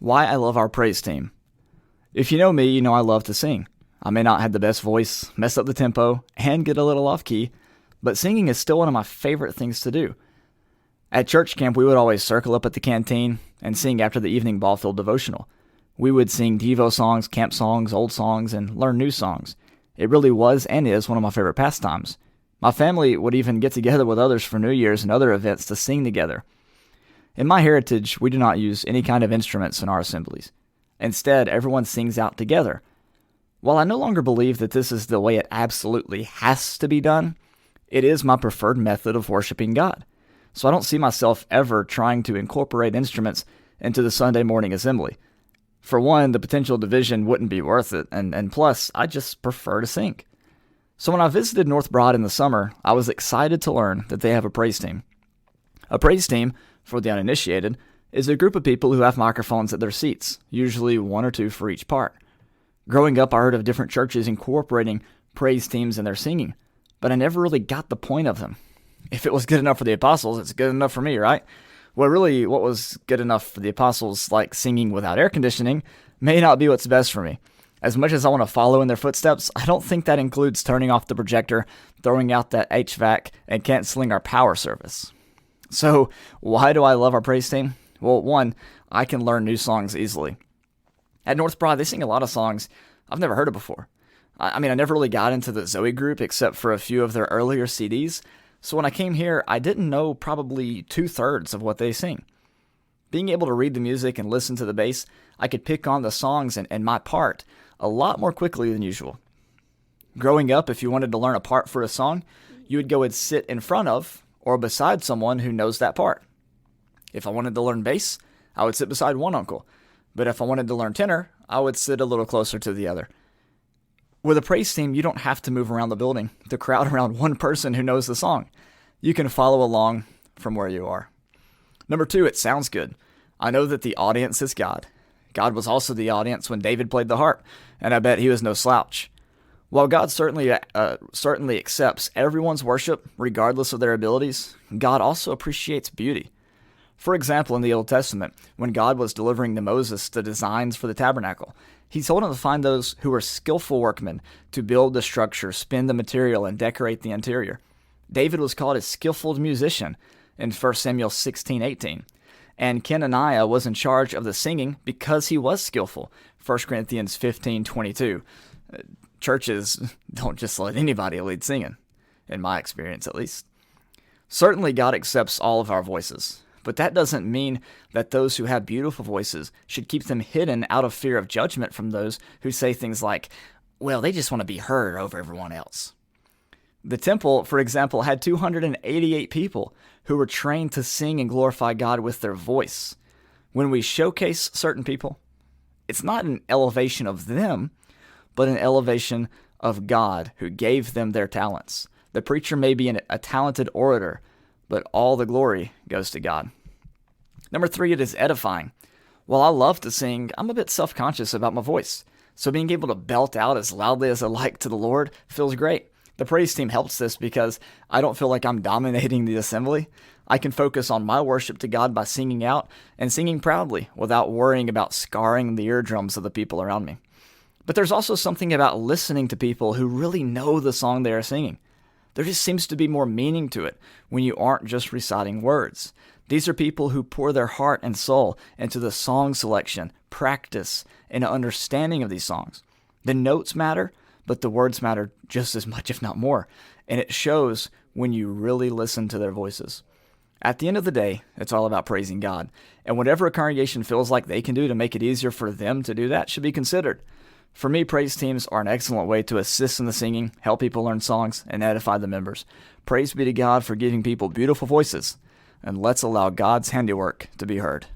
Why I love our praise team. If you know me, you know I love to sing. I may not have the best voice, mess up the tempo, and get a little off key, but singing is still one of my favorite things to do. At church camp, we would always circle up at the canteen and sing after the evening ball field devotional. We would sing Devo songs, camp songs, old songs, and learn new songs. It really was and is one of my favorite pastimes. My family would even get together with others for New Year's and other events to sing together. In my heritage, we do not use any kind of instruments in our assemblies. Instead, everyone sings out together. While I no longer believe that this is the way it absolutely has to be done, it is my preferred method of worshiping God. So I don't see myself ever trying to incorporate instruments into the Sunday morning assembly. For one, the potential division wouldn't be worth it, and plus, I just prefer to sing. So when I visited North Broad in the summer, I was excited to learn that they have a praise team. A praise team, for the uninitiated, is a group of people who have microphones at their seats, usually one or two for each part. Growing up, I heard of different churches incorporating praise teams in their singing, but I never really got the point of them. If it was good enough for the apostles, it's good enough for me, right? Well, really, what was good enough for the apostles, like singing without air conditioning, may not be what's best for me. As much as I want to follow in their footsteps, I don't think that includes turning off the projector, throwing out that HVAC, and canceling our power service. So, why do I love our praise team? Well, one, I can learn new songs easily. At North Broad, they sing a lot of songs I've never heard of before. I never really got into the Zoe group except for a few of their earlier CDs, so when I came here, I didn't know probably 2/3 of what they sing. Being able to read the music and listen to the bass, I could pick on the songs and my part a lot more quickly than usual. Growing up, if you wanted to learn a part for a song, you would go and sit in front of or beside someone who knows that part. If I wanted to learn bass, I would sit beside one uncle, but if I wanted to learn tenor, I would sit a little closer to the other. With a praise team, you don't have to move around the building to crowd around one person who knows the song. You can follow along from where you are. Number two, it sounds good. I know that the audience is God. God was also the audience when David played the harp, and I bet he was no slouch. While God certainly accepts everyone's worship, regardless of their abilities, God also appreciates beauty. For example, in the Old Testament, when God was delivering to Moses the designs for the tabernacle, he told him to find those who were skillful workmen to build the structure, spin the material, and decorate the interior. David was called a skillful musician in 1 Samuel 16:18. And Kenaniah was in charge of the singing because he was skillful, 1 Corinthians 15:22. Churches don't just let anybody lead singing, in my experience at least. Certainly God accepts all of our voices, but that doesn't mean that those who have beautiful voices should keep them hidden out of fear of judgment from those who say things like, well, they just want to be heard over everyone else. The temple, for example, had 288 people who were trained to sing and glorify God with their voice. When we showcase certain people, it's not an elevation of them, but an elevation of God who gave them their talents. The preacher may be a talented orator, but all the glory goes to God. Number three, it is edifying. While I love to sing, I'm a bit self-conscious about my voice, so being able to belt out as loudly as I like to the Lord feels great. The praise team helps this because I don't feel like I'm dominating the assembly. I can focus on my worship to God by singing out and singing proudly without worrying about scarring the eardrums of the people around me. But there's also something about listening to people who really know the song they are singing. There just seems to be more meaning to it when you aren't just reciting words. These are people who pour their heart and soul into the song selection, practice, and understanding of these songs. The notes matter, but the words matter just as much, if not more, and it shows when you really listen to their voices. At the end of the day, it's all about praising God, and whatever a congregation feels like they can do to make it easier for them to do that should be considered. For me, praise teams are an excellent way to assist in the singing, help people learn songs, and edify the members. Praise be to God for giving people beautiful voices, and let's allow God's handiwork to be heard.